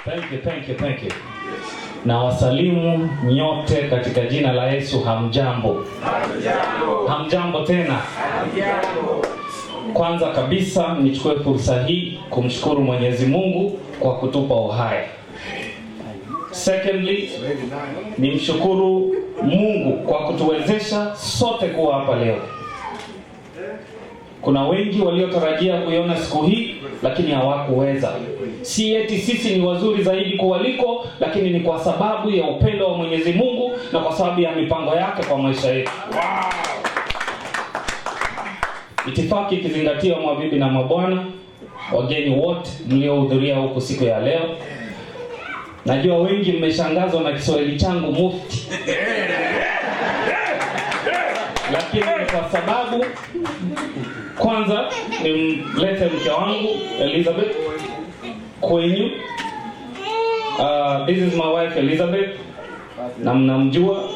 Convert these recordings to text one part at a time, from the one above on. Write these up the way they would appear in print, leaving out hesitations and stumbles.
Thank you. Na wasalimu nyote katika jina la Yesu. Hamjambo. Hamjambo tena. Kwanza kabisa nichukue fursa hii kumshukuru Mwenyezi Mungu kwa kutupa uhai. Secondly, nimshukuru Mungu kwa kutuwezesha sote kuwa hapa leo. Kuna wengi waliotarajia kuiona siku hii lakini hawakuweza. Si eti sisi ni wazuri zaidi kuwaliko, lakini ni kwa sababu ya upendo wa Mwenyezi Mungu na kwa sababu ya mipango yake kwa maisha yetu. Wow. Itifaki ikizingatiwa, mabibi na mabwana, wageni wote mliohudhuria huku siku ya leo. Najua wengi mmeshangazwa na Kiswahili changu mufti. Lakini kwa sababu kwanza nimlete mke wangu Elizabeth kwenyu. This is my wife Elizabeth. Na namjua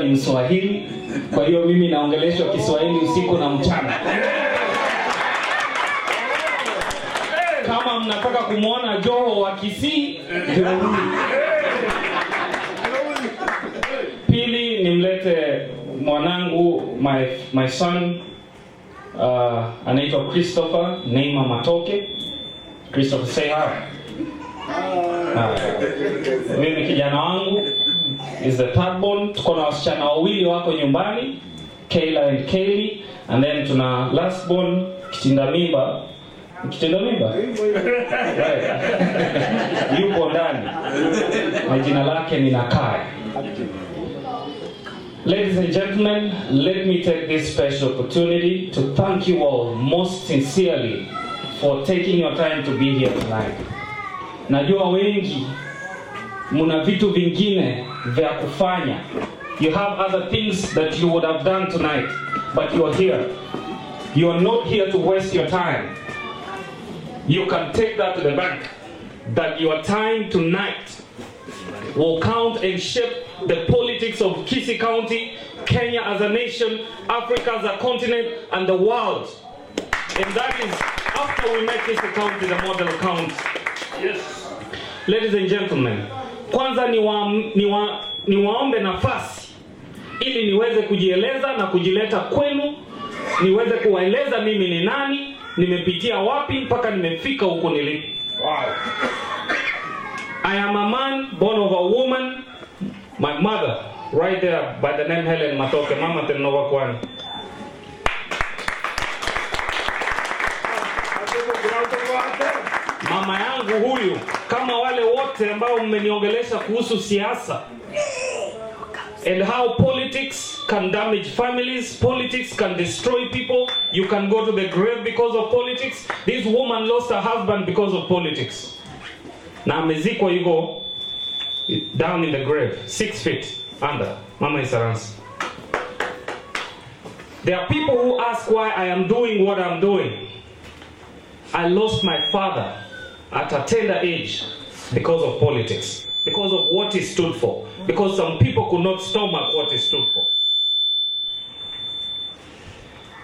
ni Mswahili. Kwa hiyo mimi naongeleshwa Kiswahili usiku na mchana. Kama mnataka kumuona Joho wa Kisii, pili nimlete mwanangu, my son, anaitwa Christopher Chweya Matoke. Christopher, say hi. Mimi kijana wangu is the third born. Tuko na wasichana wawili wako nyumbani, Kayla and Kaylee, and then tuna last born kitinda mimba. Right. Yuko ndani. Na jina lake ni Nakai. Ladies and gentlemen, let me take this special opportunity to thank you all most sincerely for taking your time to be here tonight. Najua wengi muna vitu vingine vya kufanya. You have other things that you would have done tonight, but you are here. You are not here to waste your time. You can take that to the bank, that your time tonight will count and shape the politics of Kisii County, Kenya as a nation, Africa as a continent, and the world. And that is after we make Kisii County the model county. Yes. Ladies and gentlemen, kwanza niwaombe nafasi ili niweze kujieleza na kujileta kwenu, niweze kuwaeleza mimi ni nani, nimepitia wapi mpaka nimefika huko nilipo. Wow. I am a man born of a woman. My mother, right there, by the name Helen Matoke, Mama Tenova Kwani. Mama yangu huyu, kama wale wote ambao mmeniongelesha kuhusu siasa and how politics can damage families, politics can destroy people, you can go to the grave because of politics. This woman lost her husband because of politics. Na amezikwa yuko down in the grave, 6 feet under. Mama Isaransi. There are people who ask why I am doing what I'm doing. I lost my father at a tender age because of politics, because of what he stood for, because some people could not stomach what he stood for.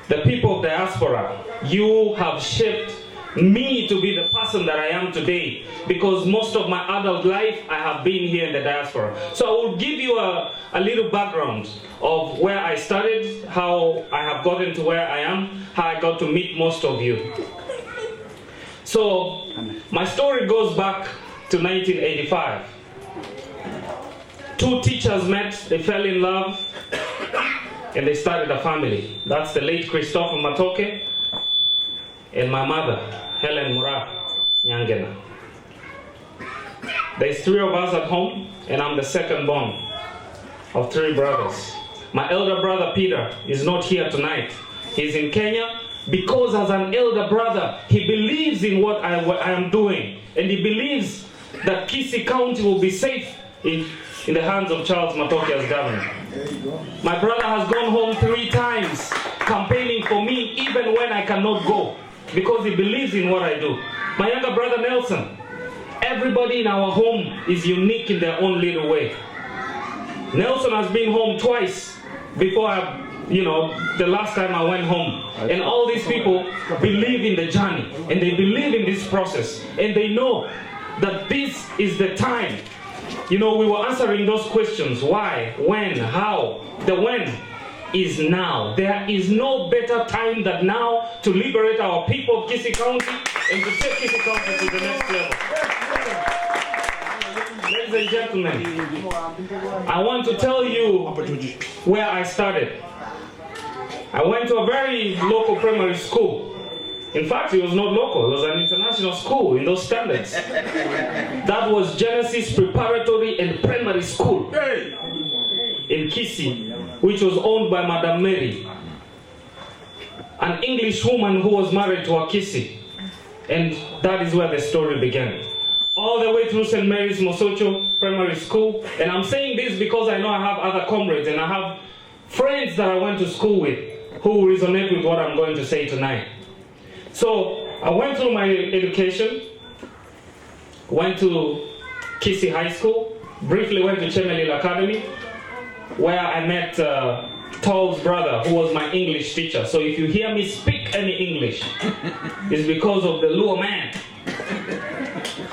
The people of diaspora, you have shaped me to be the person that I am today, because most of my adult life I have been here in the diaspora. So I will give you a little background of where I started, how I have gotten to where I am, how I got to meet most of you. So my story goes back to 1985. Two teachers met, they fell in love, and they started a family. That's the late Christopher Matoke and my mother, Helen Mura Nyangena. There's 3 of us at home, and I'm the second born of 3 brothers. My elder brother Peter is not here tonight. He's in Kenya because as an elder brother, he believes in what I am doing, and he believes that Kisii County will be safe in the hands of Charles Matoke as governor. My brother has gone home 3 times campaigning for me even when I cannot go, because he believes in what I do. My younger brother Nelson, everybody in our home is unique in their own little way. Nelson has been home twice before the last time I went home. And all these people believe in the journey, and they believe in this process, and they know that this is the time. You know, we were answering those questions. Why? When? How? The when is now. There is no better time than now to liberate our people of Kisii County and to take Kisii County to the next level. Ladies and gentlemen, I want to tell you where I started. I went to a very local primary school. In fact, it was not local, it was an international school in those standards. That was Genesis Preparatory and Primary School in Kisii, which was owned by Madam Mary, an English woman who was married to a Kisii. And that is where the story began. All the way through St. Mary's Mosocho Primary School. And I'm saying this because I know I have other comrades and I have friends that I went to school with who resonate with what I'm going to say tonight. So I went through my education, went to Kisii High School, briefly went to Chemelil Academy, where I met Tall's brother, who was my English teacher. So if you hear me speak any English, it's because of the Luo man.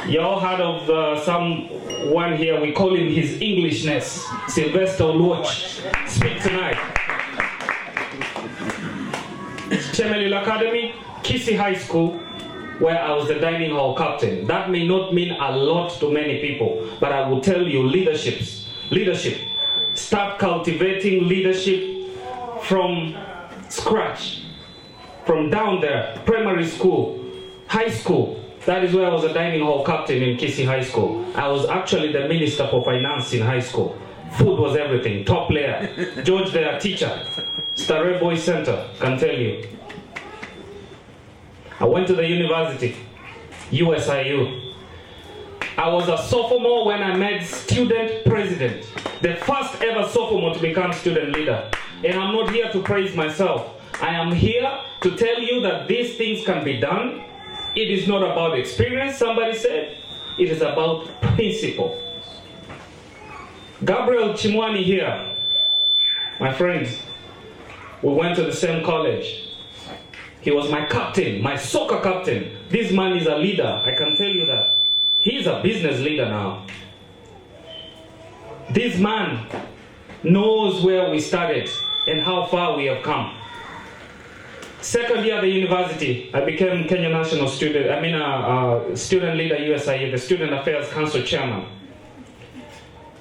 You all heard of someone here, we call him his Englishness, Sylvester Luoch. Speak tonight. Chemelil Academy, Kisii High School, where I was the dining hall captain. That may not mean a lot to many people, but I will tell you, leadership. Start cultivating leadership from scratch, from down there, primary school, high school. That is where I was a dining hall captain in Kisii High School. I was actually the minister for finance in high school. Food was everything, top layer. George, their teacher, Starre Boys Center, can tell you. I went to the university, USIU. I was a sophomore when I made student president, the first ever sophomore to become student leader. And I'm not here to praise myself. I am here to tell you that these things can be done. It is not about experience, somebody said. It is about principle. Gabriel Chimwani here, my friends, we went to the same college. He was my captain, my soccer captain. This man is a leader, I can tell you that. He's a business leader now. This man knows where we started and how far we have come. Second year at the university, I became Kenya National Student, student leader USIU, the Student Affairs Council chairman.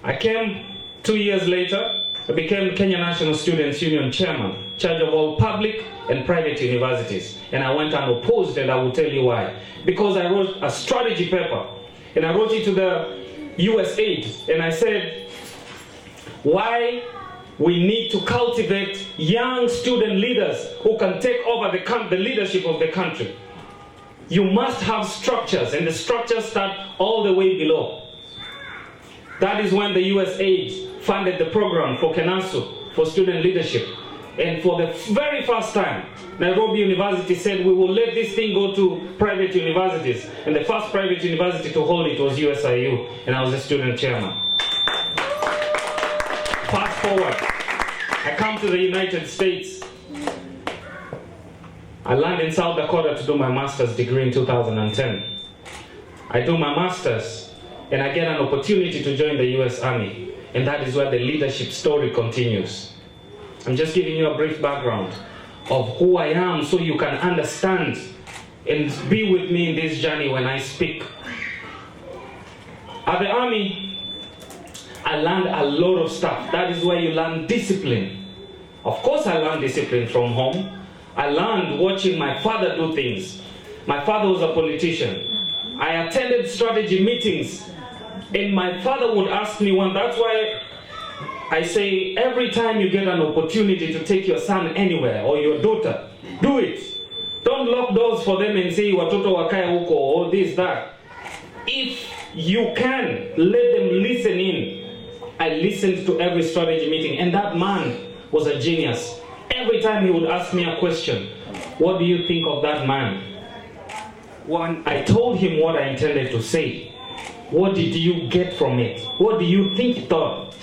I came 2 years later, I became Kenya National Students Union chairman, charge of all public and private universities. And I went unopposed, and I will tell you why. Because I wrote a strategy paper, and I wrote it to the USAID, and I said, why we need to cultivate young student leaders who can take over the leadership of the country. You must have structures, and the structures start all the way below. That is when the USAID funded the program for Kenasu, for student leadership. And for the very first time, Nairobi University said, we will let this thing go to private universities. And the first private university to hold it was USIU, and I was the student chairman. Fast forward, I come to the United States. I land in South Dakota to do my master's degree in 2010. I do my master's, and I get an opportunity to join the US Army. And that is where the leadership story continues. I'm just giving you a brief background of who I am so you can understand and be with me in this journey when I speak. At the Army, I learned a lot of stuff. That is where you learn discipline. Of course I learned discipline from home. I learned watching my father do things. My father was a politician. I attended strategy meetings, and my father would ask me one. That's why I say every time you get an opportunity to take your son anywhere or your daughter, do it. Don't lock doors for them and say watoto wakae huko or this, that. If you can, let them listen in. I listened to every strategy meeting, and that man was a genius. Every time he would ask me a question, what do you think of that man? When I told him what I intended to say, what did you get from it? What do you think he thought?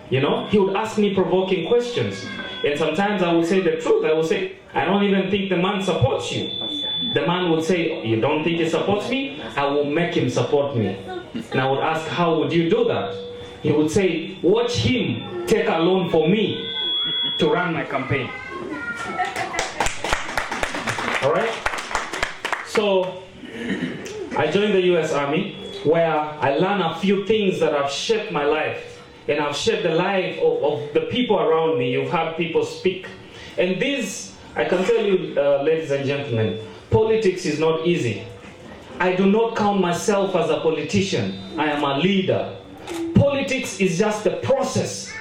You know, he would ask me provoking questions. And sometimes I would say the truth. I would say, I don't even think the man supports you. the man would say, you don't think he supports me? I will make him support me. And I would ask, how would you do that? He would say, watch him take a loan for me to run my campaign. All right? So I joined the US Army, where I learned a few things that have shaped my life, and have shaped the life of the people around me. You've had people speak. And this, I can tell you, ladies and gentlemen, politics is not easy. I do not count myself as a politician. I am a leader. Politics is just a process.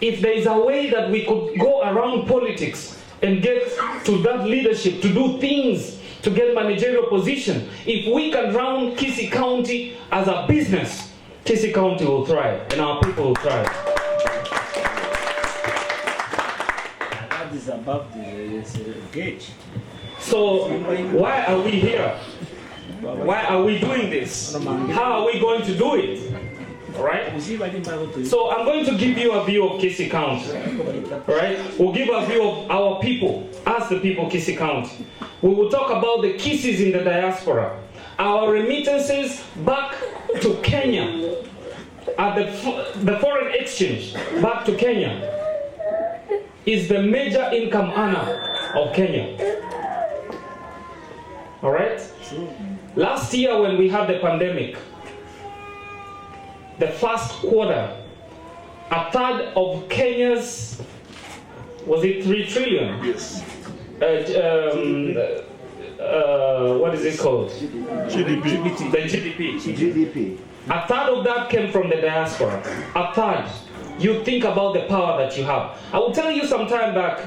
If there is a way that we could go around politics and get to that leadership, to do things, to get managerial position, if we can run Kisii County as a business, Kisii County will thrive and our people will thrive. That is above the gauge. So why are we here? Why are we doing this? How are we going to do it? All right? So I'm going to give you a view of Kisii County. All right? We'll give a view of our people, as the people of Kisii County. We will talk about the Kisiis in the diaspora. Our remittances back to Kenya at the foreign exchange back to Kenya is the major income earner of Kenya. All right? Last year when we had the pandemic, the first quarter, a third of Kenya's, was it 3 trillion? Yes. What is it called? GDP. The GDP. GDP. A third of that came from the diaspora. A third. You think about the power that you have. I will tell you some time back,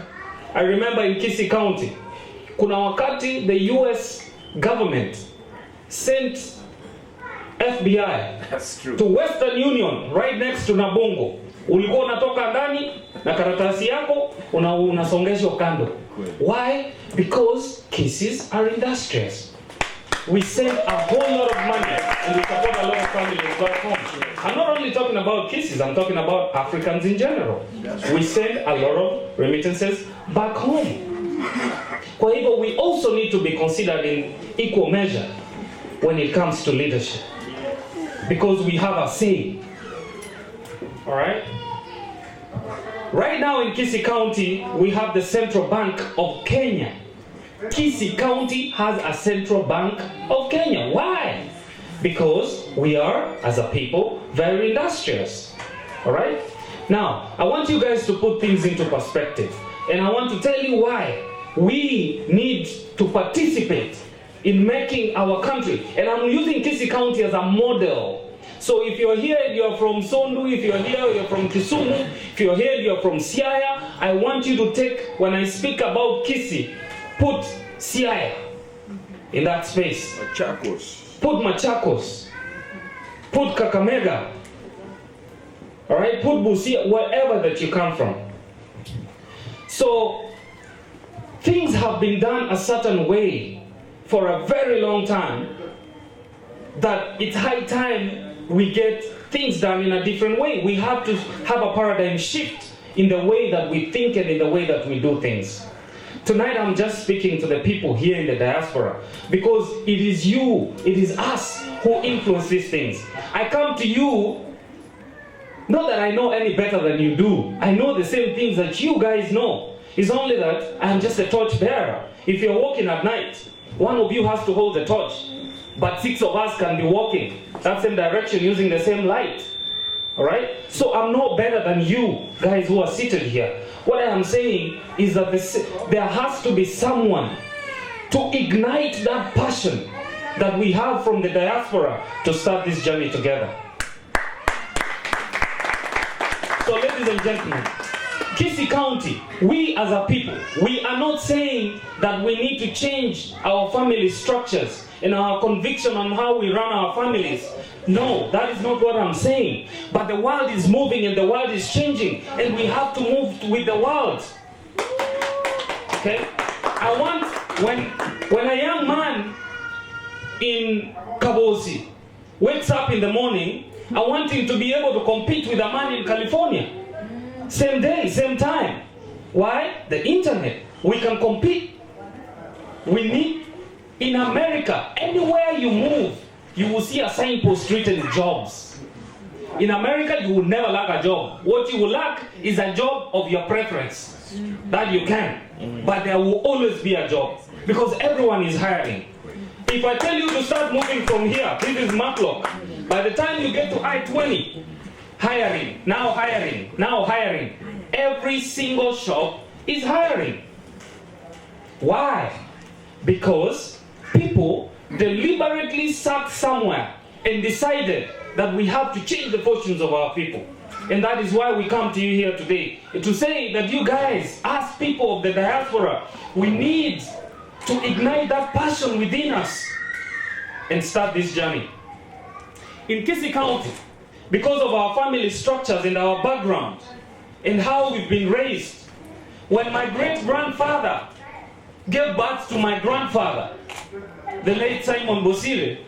I remember in Kisii County, kuna wakati the US government sent FBI to Western Union right next to Nabongo. Ulikuwa unatoka ndani na karatasi yako unasongeshwa kando. Why? Because Kisiis are industrious. We send a whole lot of money and we support a lot of families back home. I'm not only talking about Kisiis, I'm talking about Africans in general. We send a lot of remittances back home. Kwa hivyo, we also need to be considered in equal measure when it comes to leadership. Because we have a say. All right? Right now in Kisii County, we have the Central Bank of Kenya. Kisii County has a Central Bank of Kenya. Why? Because we are, as a people, very industrious. All right? Now, I want you guys to put things into perspective. And I want to tell you why we need to participate in making our country. And I'm using Kisii County as a model. So if you're here and you're from Sondu, if you're here, you're from Kisumu, if you're here, you're from Siaya, I want you to take, when I speak about Kisii, put Siaya in that space. Machakos. Put Machakos. Put Kakamega. All right? Put Busia, wherever that you come from. So, things have been done a certain way for a very long time that it's high time we get things done in a different way. We have to have a paradigm shift in the way that we think and in the way that we do things. Tonight I'm just speaking to the people here in the diaspora because it is you, it is us who influence these things. I come to you, not that I know any better than you do. I know the same things that you guys know. It's only that I'm just a torch bearer. If you're walking at night, one of you has to hold the torch. But 6 of us can be walking that same direction using the same light. Alright? So I'm no better than you guys who are seated here. What I am saying is that there has to be someone to ignite that passion that we have from the diaspora to start this journey together. So ladies and gentlemen, Kisii County, we as a people, we are not saying that we need to change our family structures and our conviction on how we run our families. No, that is not what I'm saying. But the world is moving and the world is changing and we have to move with the world. Okay? I want, when a young man in Abagusii wakes up in the morning, I want him to be able to compete with a man in California. Same day, same time. Why? The internet. We can compete. We need, in America, anywhere you move, you will see a signpost written jobs. In America, you will never lack a job. What you will lack is a job of your preference, that you can. But there will always be a job, because everyone is hiring. If I tell you to start moving from here, this is Matlock. By the time you get to I-20, hiring, now hiring, now hiring. Every single shop is hiring. Why? Because people deliberately sat somewhere and decided that we have to change the fortunes of our people. And that is why we come to you here today, to say that you guys, as people of the diaspora, we need to ignite that passion within us and start this journey. In Kisii County, because of our family structures and our background and how we've been raised, when my great-grandfather gave birth to my grandfather, the late Simon Bosire,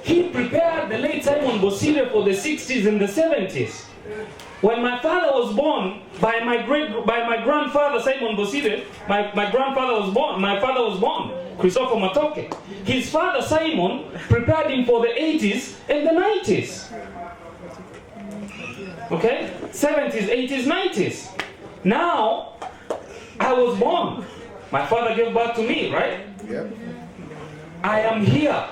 he prepared the late Simon Bosire for the 60s and the 70s. When my father was born by my grandfather Simon Bosire, my father was born, Chweya Matoke. His father Simon prepared him for the 80s and the 90s. Okay? 70s, 80s, 90s. Now, I was born. My father gave birth to me, right? Yep. I am here.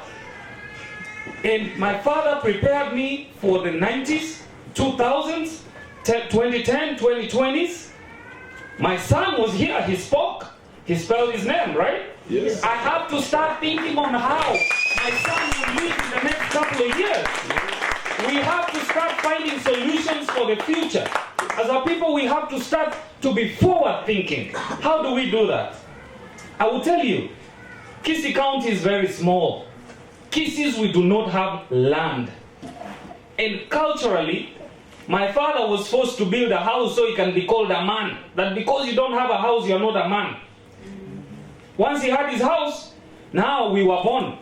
And my father prepared me for the 90s, 2000s, 2010, 2020s. My son was here, he spoke. He spelled his name, right? Yes. I have to start thinking on how my son will live in the next couple of years. We have to start finding solutions for the future. As a people, we have to start to be forward thinking. How do we do that? I will tell you, Kisii County is very small. Kisiis, we do not have land. And culturally, my father was forced to build a house so he can be called a man. That because you don't have a house, you are not a man. Once he had his house, now we were born.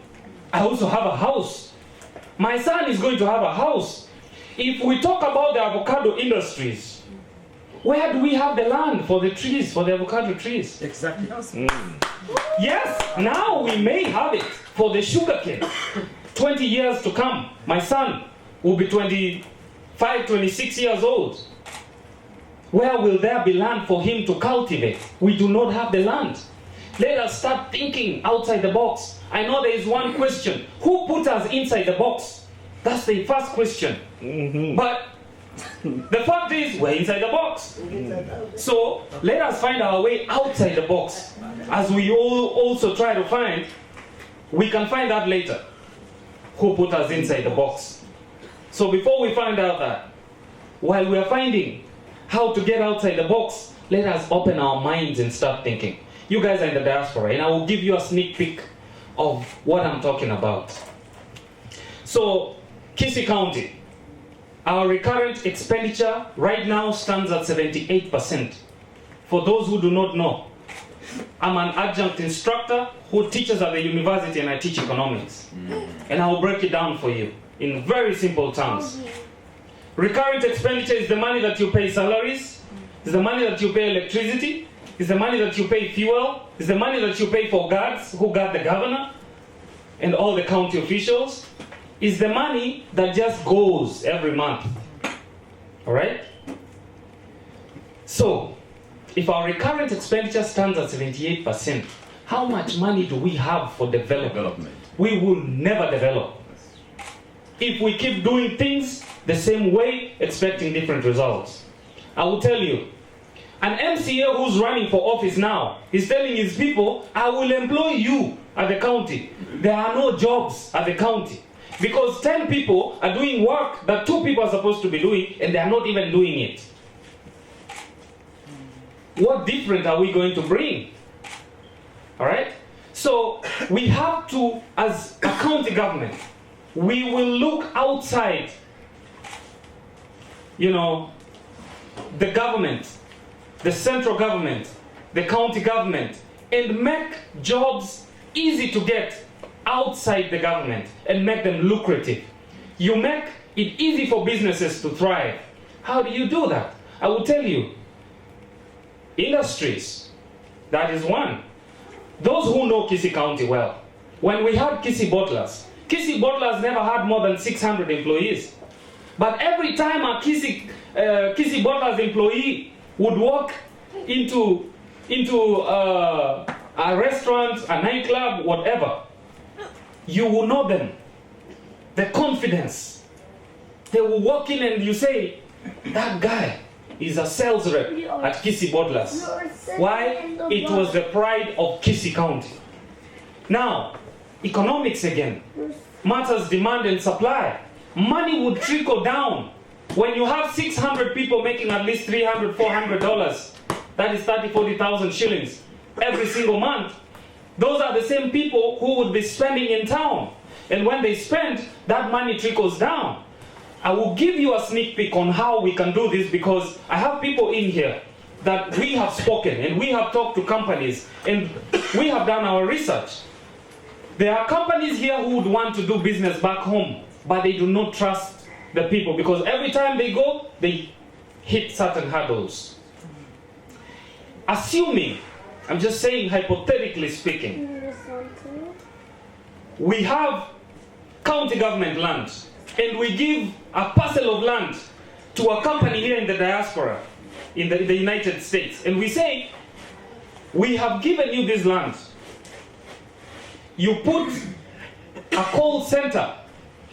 I also have a house. My son is going to have a house. If we talk about the avocado industries, where do we have the land for the trees, for the avocado trees? Exactly. Yes, now we may have it for the sugarcane. 20 years to come, my son will be 25, 26 years old. Where will there be land for him to cultivate? We do not have the land. Let us start thinking outside the box. I know there is one question. Who put us inside the box? That's the first question. But the fact is, we're inside the box. So let us find our way outside the box. As we all also try to find, we can find out later who put us inside the box. So before we find out that, while we are finding how to get outside the box, let us open our minds and start thinking. You guys are in the diaspora, and I will give you a sneak peek of what I'm talking about. So, Kisii County, our recurrent expenditure right now stands at 78%. For those who do not know, I'm an adjunct instructor who teaches at the university, and I teach economics. And I will break it down for you in very simple terms. Recurrent expenditure is the money that you pay salaries, is the money that you pay electricity, is the money that you pay fuel, is the money that you pay for guards who guard the governor and all the county officials, is the money that just goes every month. All right? So, if our recurrent expenditure stands at 78%, how much money do we have for development? We will never develop if we keep doing things the same way, expecting different results. I will tell you, an MCA who's running for office now is telling his people, I will employ you at the county. There are no jobs at the county because 10 people are doing work that 2 people are supposed to be doing, and they are not even doing it. What different are we going to bring? All right? So we have to, as a county government, we will look outside, the government, the central government, the county government, and make jobs easy to get outside the government and make them lucrative. You make it easy for businesses to thrive. How do you do that? I will tell you. Industries, that is one. Those who know Kisii County well, when we had Kisii bottlers never had more than 600 employees. But every time a Kisii bottlers employee would walk into a restaurant, a nightclub, whatever, you will know them. The confidence. They will walk in and you say, that guy is a sales rep at Kisii Bottlers. Why? It was the pride of Kisii County. Now, economics again. Matters demand and supply. Money would trickle down. When you have 600 people making at least $300, $400, that is 30,000, 40,000 shillings every single month. Those are the same people who would be spending in town. And when they spend, that money trickles down. I will give you a sneak peek on how we can do this, because I have people in here that we have spoken and we have talked to companies and we have done our research. There are companies here who would want to do business back home, but they do not trust the people, because every time they go, they hit certain hurdles. Assuming, I'm just saying hypothetically speaking, we have county government land and we give a parcel of land to a company here in the diaspora, in the United States, and we say, we have given you this land. You put a call center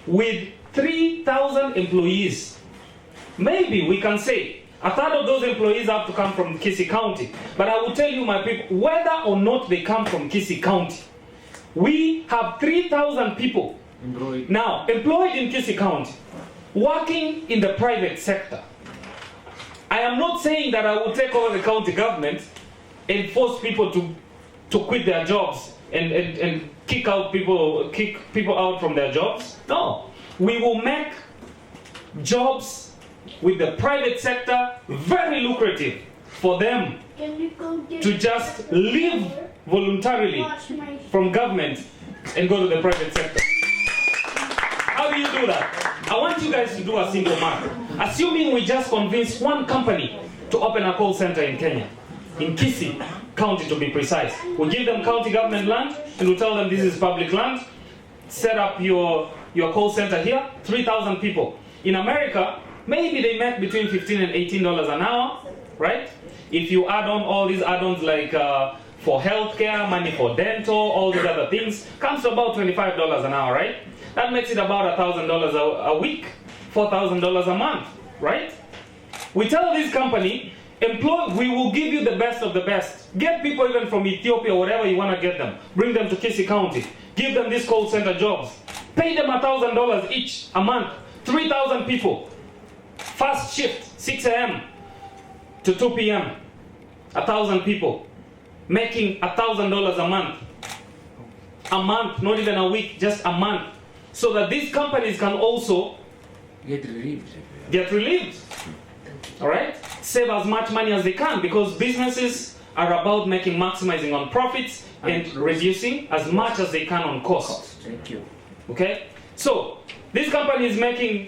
with 3,000 employees. Maybe we can say a third of those employees have to come from Kisii County. But I will tell you, my people, whether or not they come from Kisii County, we have 3,000 people now employed in Kisii County, working in the private sector. I am not saying that I will take over the county government and force people to quit their jobs and kick people out from their jobs. No, we will make jobs with the private sector very lucrative for them to just leave voluntarily from government and go to the private sector. How do you do that? I want you guys to do a simple math. Assuming we just convince one company to open a call center in Kenya, in Kisii County to be precise. We give them county government land and we tell them this is public land. Set up your call center here, 3,000 people. In America, maybe they make between $15 and $18 an hour, right? If you add on all these add-ons like for healthcare, money for dental, all these other things, comes to about $25 an hour, right? That makes it about $1,000 a week, $4,000 a month, right? We tell this company, we will give you the best of the best. Get people even from Ethiopia, wherever you want to get them. Bring them to Kisii County. Give them these call center jobs. Pay them $1,000 each a month. 3,000 people. First shift, 6 a.m. to 2 p.m. 1,000 people. Making $1,000 a month. A month, not even a week, just a month. So that these companies can also get relieved. All right? Save as much money as they can, because businesses are about maximizing on profits and reducing as much as they can on cost. Thank you. Okay? So, this company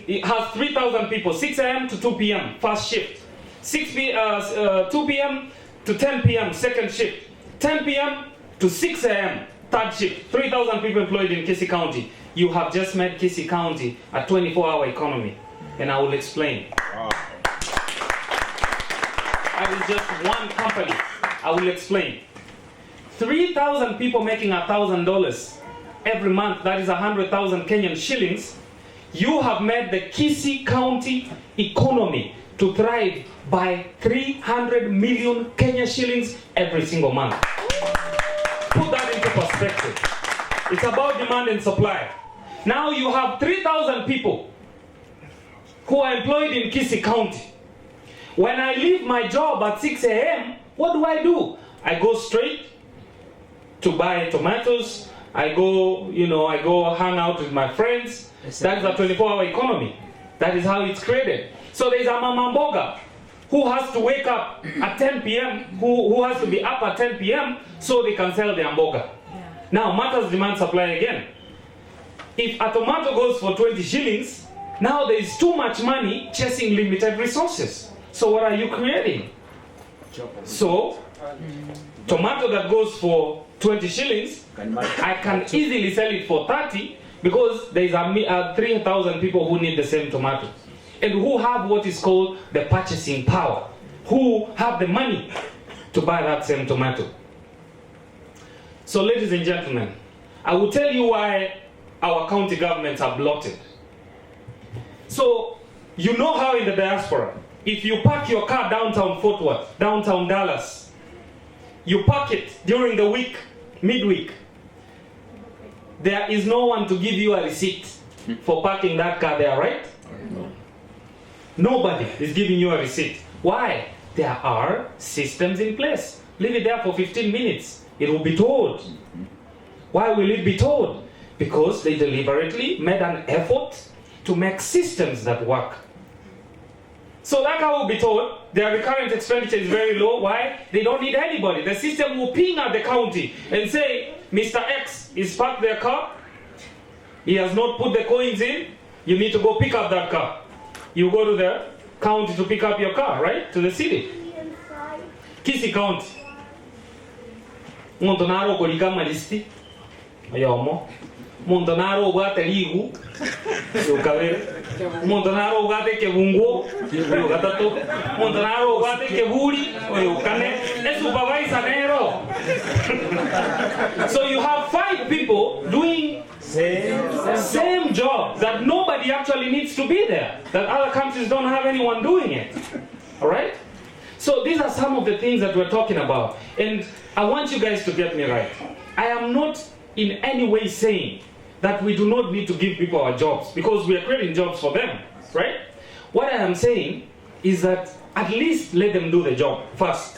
it has 3,000 people, 6 a.m. to 2 p.m. first shift. 2 p.m. to 10 p.m. second shift. 10 p.m. to 6 a.m. third shift. 3,000 people employed in Kisii County. You have just made Kisii County a 24-hour economy. And I will explain. Wow. That is just one company. I will explain. 3,000 people making $1,000 every month, that is 100,000 Kenyan shillings. You have made the Kisii County economy to thrive by 300 million Kenyan shillings every single month. Put that into perspective. It's about demand and supply. Now you have 3,000 people who are employed in Kisii County. When I leave my job at 6 a.m., what do? I go straight to buy tomatoes. I go hang out with my friends. That is a 24-hour economy. That is how it's created. So there's a mama mboga who has to wake up at 10 p.m., who has to be up at 10 p.m. so they can sell their mboga. Now, matters demand supply again. If a tomato goes for 20 shillings, now there is too much money chasing limited resources. So what are you creating? So, tomato that goes for 20 shillings, I can easily sell it for 30 because there is 3,000 people who need the same tomato and who have what is called the purchasing power, who have the money to buy that same tomato. So ladies and gentlemen, I will tell you why our county governments are bloated. So you know how in the diaspora, if you park your car downtown Fort Worth, downtown Dallas, you park it during the week, midweek, there is no one to give you a receipt for parking that car there, right? No. Nobody is giving you a receipt. Why? There are systems in place. Leave it there for 15 minutes. It will be towed. Why will it be towed? Because they deliberately made an effort to make systems that work. So that car will be told their recurrent expenditure is very low. Why? They don't need anybody. The system will ping at the county and say, Mr. X is parked their car. He has not put the coins in. You need to go pick up that car. You go to the county to pick up your car, right? To the city. Kisii County. Montonaro Kolikama listi. Ayomo. Montonaro Wate Ligu. Montonaro Wate Kebungo. Montonaro Wate Keburi. So you have 5 people doing same job that nobody actually needs to be there. That other countries don't have anyone doing it. Alright? So these are some of the things that we're talking about. And I want you guys to get me right. I am not in any way saying that we do not need to give people our jobs because we are creating jobs for them, right? What I am saying is that at least let them do the job first.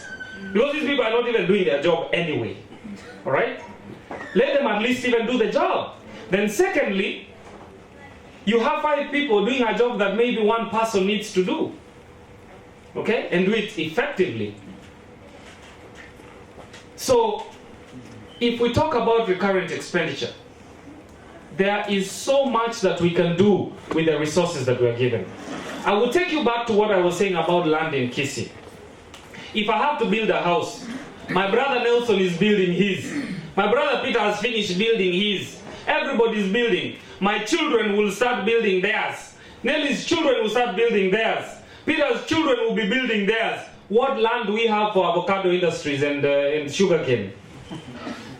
Because these people are not even doing their job anyway, all right? Let them at least even do the job. Then secondly, you have 5 people doing a job that maybe one person needs to do, okay? And do it effectively. So, if we talk about recurrent expenditure, there is so much that we can do with the resources that we are given. I will take you back to what I was saying about land in Kisii. If I have to build a house, my brother Nelson is building his. My brother Peter has finished building his. Everybody's building. My children will start building theirs. Nelly's children will start building theirs. Peter's children will be building theirs. What land do we have for avocado industries and sugarcane?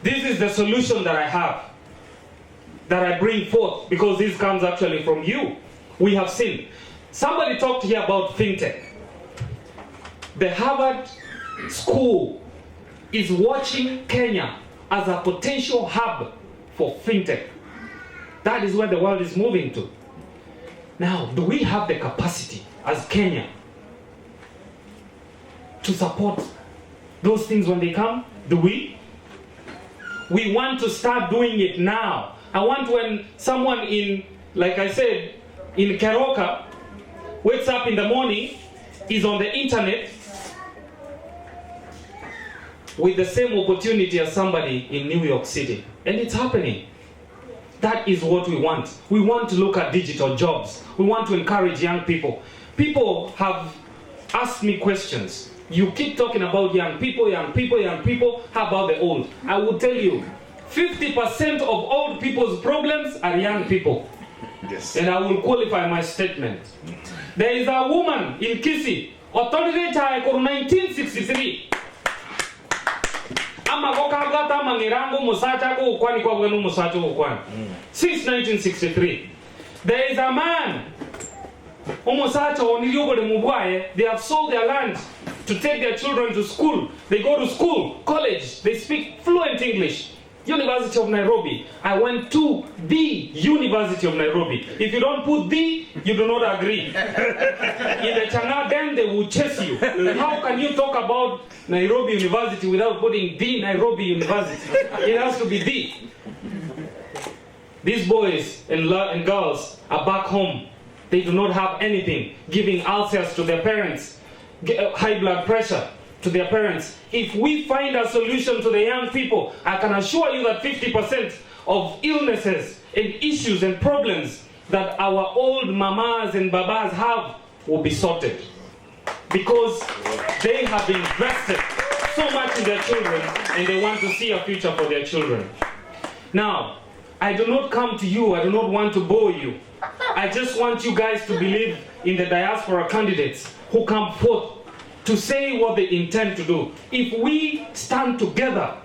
This is the solution that I have, that I bring forth, because this comes actually from you. We have seen. Somebody talked here about fintech. The Harvard School is watching Kenya as a potential hub for fintech. That is where the world is moving to. Now, do we have the capacity as Kenya to support those things when they come? Do we? We want to start doing it now. I want when someone in, like I said, in Keroka wakes up in the morning, is on the internet with the same opportunity as somebody in New York City. And it's happening. That is what we want. We want to look at digital jobs. We want to encourage young people. People have asked me questions. You keep talking about young people, young people, young people. How about the old? I will tell you, 50% of old people's problems are young people. Yes. And I will qualify my statement. There is a woman in Kisii, authority child 1963. Since 1963. There is a man. They have sold their land to take their children to school. They go to school, college, they speak fluent English. University of Nairobi. I went to the University of Nairobi. If you don't put the, you do not agree. In the Chang'an, then they will chase you. How can you talk about Nairobi University without putting the Nairobi University? It has to be the. These boys and girls are back home. They do not have anything, giving ulcers to their parents, high blood pressure to their parents. If we find a solution to the young people, I can assure you that 50% of illnesses and issues and problems that our old mamas and babas have will be sorted. Because they have invested so much in their children, and they want to see a future for their children. Now, I do not come to you, I do not want to bore you. I just want you guys to believe in the diaspora candidates who come forth to say what they intend to do. If we stand together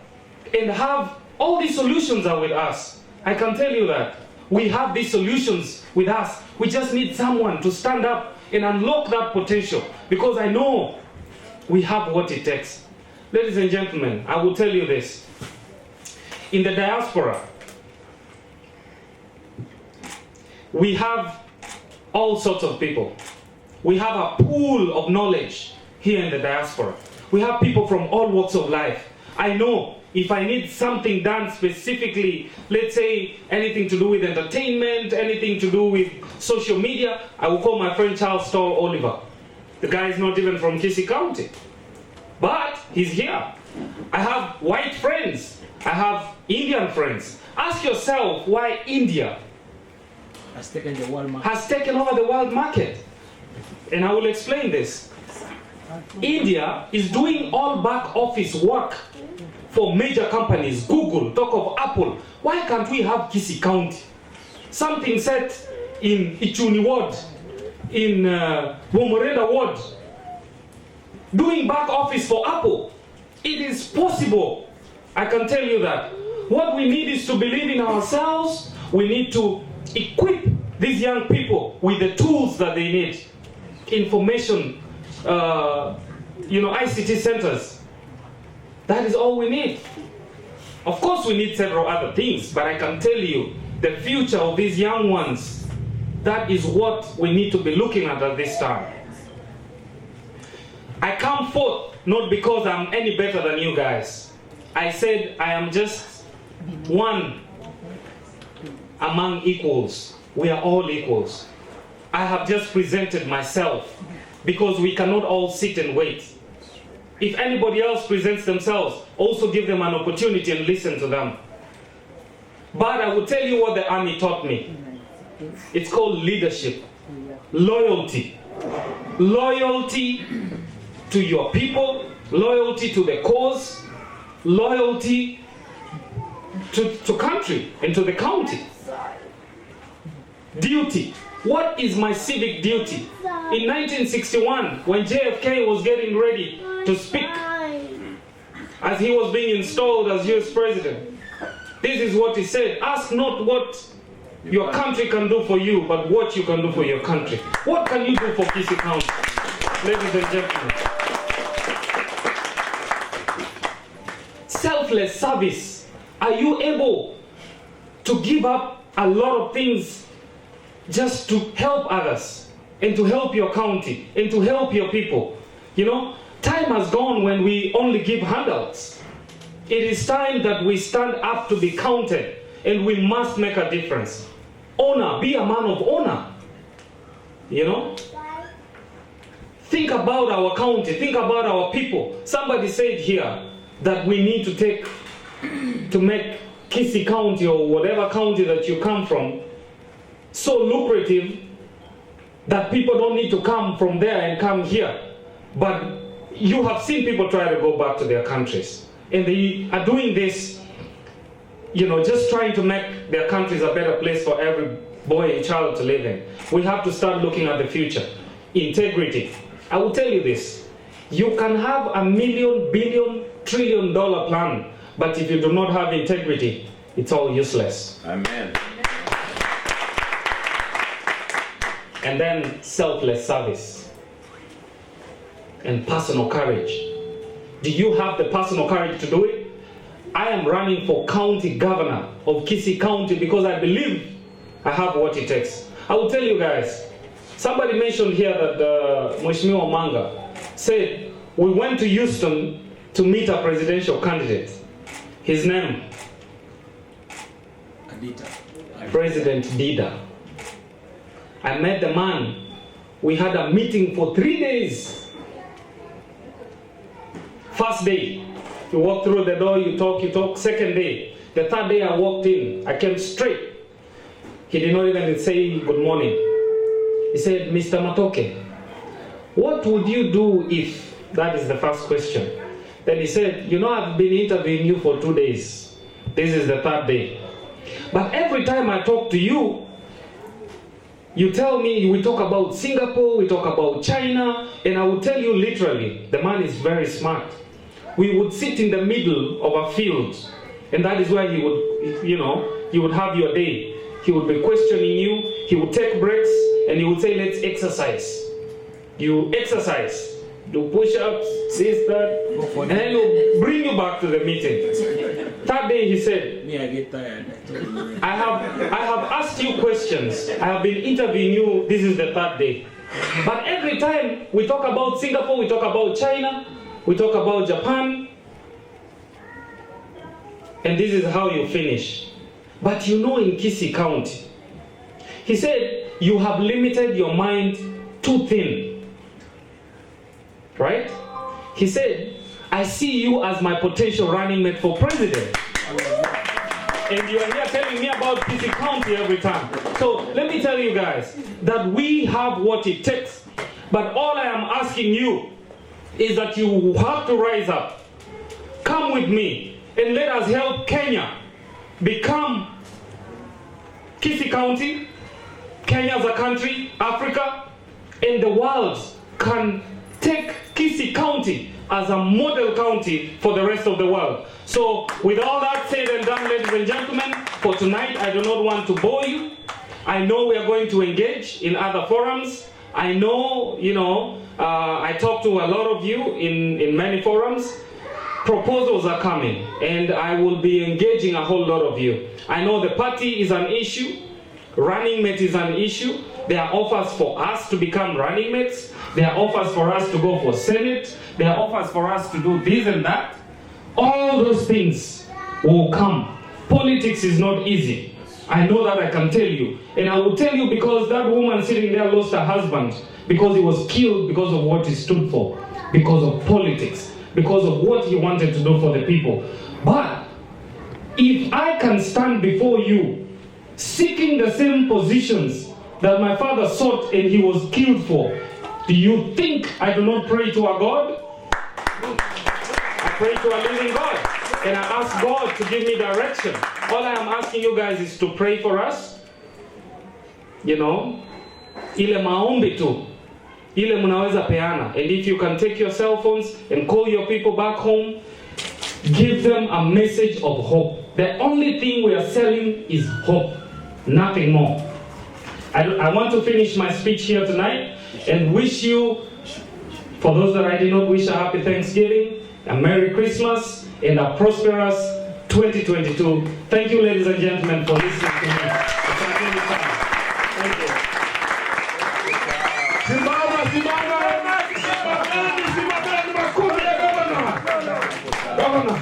and have all these solutions are with us, I can tell you that we have these solutions with us. We just need someone to stand up and unlock that potential, because I know we have what it takes. Ladies and gentlemen, I will tell you this. In the diaspora, we have all sorts of people. We have a pool of knowledge here in the diaspora. We have people from all walks of life. I know if I need something done specifically, let's say anything to do with entertainment, anything to do with social media, I will call my friend Charles Stoll Oliver. The guy is not even from Kisii County, but he's here. I have white friends. I have Indian friends. Ask yourself why India Has taken the world market. has taken over the world market. And I will explain this. India is doing all back office work for major companies, Google, talk of Apple. Why can't we have Kisii County? Something set in Ichuni Ward, in Womoreda Ward, doing back office for Apple. It is possible. I can tell you that. What we need is to believe in ourselves. We need to equip these young people with the tools that they need. Information, ICT centers. That is all we need. Of course we need several other things, but I can tell you, the future of these young ones, that is what we need to be looking at this time. I come forth not because I'm any better than you guys. I said I am just one among equals. We are all equals. I have just presented myself because we cannot all sit and wait. If anybody else presents themselves, also give them an opportunity and listen to them. But I will tell you what the army taught me. It's called leadership, loyalty. Loyalty to your people, loyalty to the cause, loyalty to country and to the county. Duty. What is my civic duty? In 1961, when JFK was getting ready to speak, as he was being installed as US President, this is what he said: ask not what your country can do for you, but what you can do for your country. What can you do for Kisii County? Ladies and gentlemen. Selfless service. Are you able to give up a lot of things just to help others and to help your county and to help your people? You know, time has gone when we only give handouts. It is time that we stand up to be counted, and we must make a difference. Honor, be a man of honor. You know? Think about our county, think about our people. Somebody said here that we need to make Kisii County or whatever county that you come from so lucrative that people don't need to come from there and come here. But you have seen people try to go back to their countries. And they are doing this, just trying to make their countries a better place for every boy and child to live in. We have to start looking at the future. Integrity. I will tell you this. You can have $1 million, billion, trillion dollar plan, but if you do not have integrity, it's all useless. Amen. And then selfless service and personal courage. Do you have the personal courage to do it? I am running for county governor of Kisii County because I believe I have what it takes. I will tell you guys, somebody mentioned here that Mheshimiwa Manga said we went to Houston to meet a presidential candidate. His name? President Dida. I met the man. We had a meeting for 3 days. First day, you walk through the door, you talk. Second day. The third day I walked in, I came straight. He did not even say good morning. He said, Mr. Matoke, what would you do if, that is the first question, Then he said, you know, I've been interviewing you for 2 days. This is the 3rd day. But every time I talk to you, you tell me, we talk about Singapore, we talk about China, and I will tell you literally, the man is very smart. We would sit in the middle of a field, and that is where he would, you know, you would have your day. He would be questioning you, he would take breaks, and he would say, let's exercise. You exercise, do push-ups, this, that, and then he'll bring you back to the meeting. 3rd day he said, Me, I get tired. I have asked you questions. I have been interviewing you. This is the 3rd day. But every time we talk about Singapore, we talk about China, we talk about Japan, and this is how you finish. But you know, in Kisii County, he said, you have limited your mind too thin. Right? He said, I see you as my potential running mate for president. And you are here telling me about Kisii County every time. So let me tell you guys that we have what it takes. But all I am asking you is that you have to rise up. Come with me and let us help Kenya become Kisii County, Kenya as a country, Africa, and the world can take Kisii County as a model county for the rest of the world. So with all that said and done, ladies and gentlemen, for tonight I do not want to bore you. I know we are going to engage in other forums. I know, you know, I talk to a lot of you in many forums. Proposals are coming and I will be engaging a whole lot of you. I know the party is an issue. Running mate is an issue. There are offers for us to become running mates. There are offers for us to go for Senate. There are offers for us to do this and that. All those things will come. Politics is not easy. I know that, I can tell you. And I will tell you because that woman sitting there lost her husband because he was killed because of what he stood for, because of politics, because of what he wanted to do for the people. But if I can stand before you seeking the same positions that my father sought and he was killed for, do you think I do not pray to a God? I pray to a living God. And I ask God to give me direction. All I am asking you guys is to pray for us. You know, ile maombi tu, ile munaweza peana. And if you can take your cell phones and call your people back home, give them a message of hope. The only thing we are selling is hope, nothing more. I want to finish my speech here tonight and wish you, for those that I did not wish, a happy Thanksgiving, a Merry Christmas, and a prosperous 2022. Thank you, ladies and gentlemen, for listening to me. Thank you. Governor.